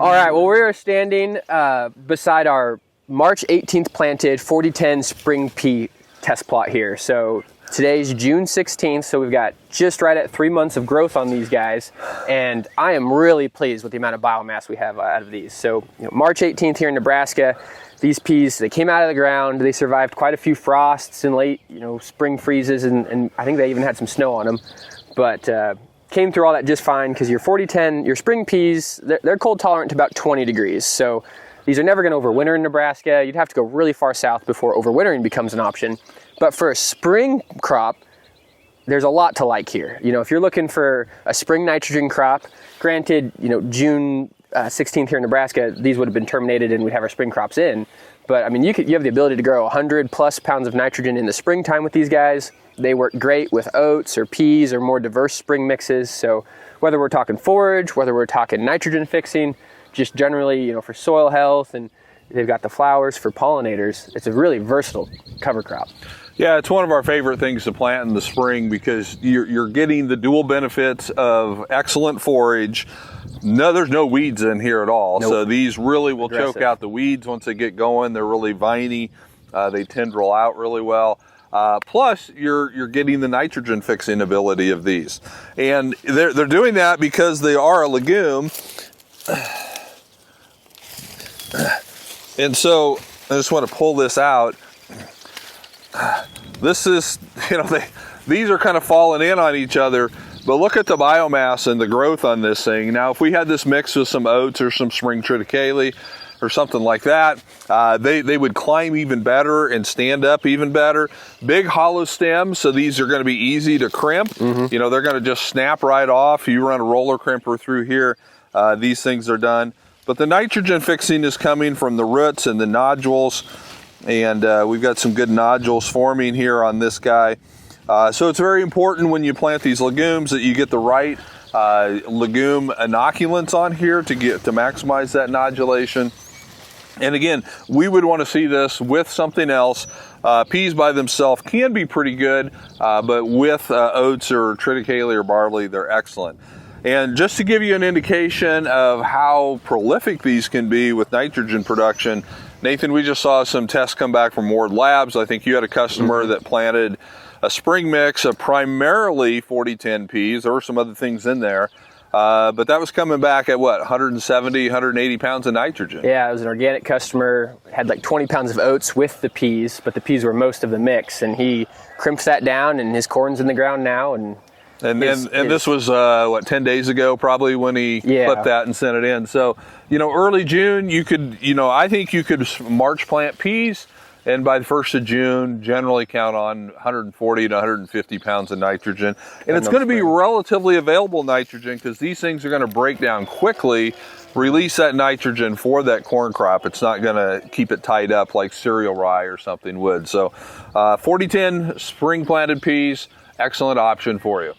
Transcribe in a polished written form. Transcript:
All right, well, we are standing beside our March 18th planted 4010 spring pea test plot here. So today's June 16th, so we've got just right at 3 months of growth on these guys, and I am really pleased with the amount of biomass we have out of these. So March 18th here in Nebraska, these peas, they came out of the ground, they survived quite a few frosts and late spring freezes, and I think they even had some snow on them, but came through all that just fine, because your 4010, your spring peas, they're cold tolerant to about 20 degrees. So these are never going to overwinter in Nebraska. You'd have to go really far south before overwintering becomes an option. But for a spring crop, there's a lot to like here. If you're looking for a spring nitrogen crop, granted, June 16th here in Nebraska, these would have been terminated and we'd have our spring crops in. But I mean, you have the ability to grow 100 plus pounds of nitrogen in the springtime with these guys. They work great with oats or peas or more diverse spring mixes. So whether we're talking forage, whether we're talking nitrogen fixing, just generally, for soil health, and they've got the flowers for pollinators, it's a really versatile cover crop. Yeah, it's one of our favorite things to plant in the spring because you're getting the dual benefits of excellent forage. No, there's no weeds in here at all. Nope. So these really will choke out the weeds once they get going. They're really viney. They tendril out really well. Plus, you're getting the nitrogen fixing ability of these. And they're doing that because they are a legume. And so I just want to pull this out. This is, these are kind of falling in on each other, but look at the biomass and the growth on this thing. Now, if we had this mixed with some oats or some spring triticale or something like that, they would climb even better and stand up even better. Big hollow stems, so these are going to be easy to crimp. Mm-hmm. They're going to just snap right off. You run a roller crimper through here, these things are done. But the nitrogen fixing is coming from the roots and the nodules. And we've got some good nodules forming here on this guy. So it's very important when you plant these legumes that you get the right legume inoculants on here to maximize that nodulation. And again, we would want to see this with something else. Peas by themselves can be pretty good, but with oats or triticale or barley, they're excellent. And just to give you an indication of how prolific these can be with nitrogen production, Nathan, we just saw some tests come back from Ward Labs. I think you had a customer that planted a spring mix of primarily 4010 peas. There were some other things in there, but that was coming back at what, 170, 180 pounds of nitrogen? Yeah, it was an organic customer, had like 20 pounds of oats with the peas, but the peas were most of the mix, and he crimped that down, and his corn's in the ground now. And this was, 10 days ago probably when he clipped that and sent it in. So, early June, you could, I think you could March plant peas, and by the 1st of June, generally count on 140 to 150 pounds of nitrogen. And it's going to be relatively available nitrogen because these things are going to break down quickly, release that nitrogen for that corn crop. It's not going to keep it tied up like cereal rye or something would. So 4010 spring planted peas, excellent option for you.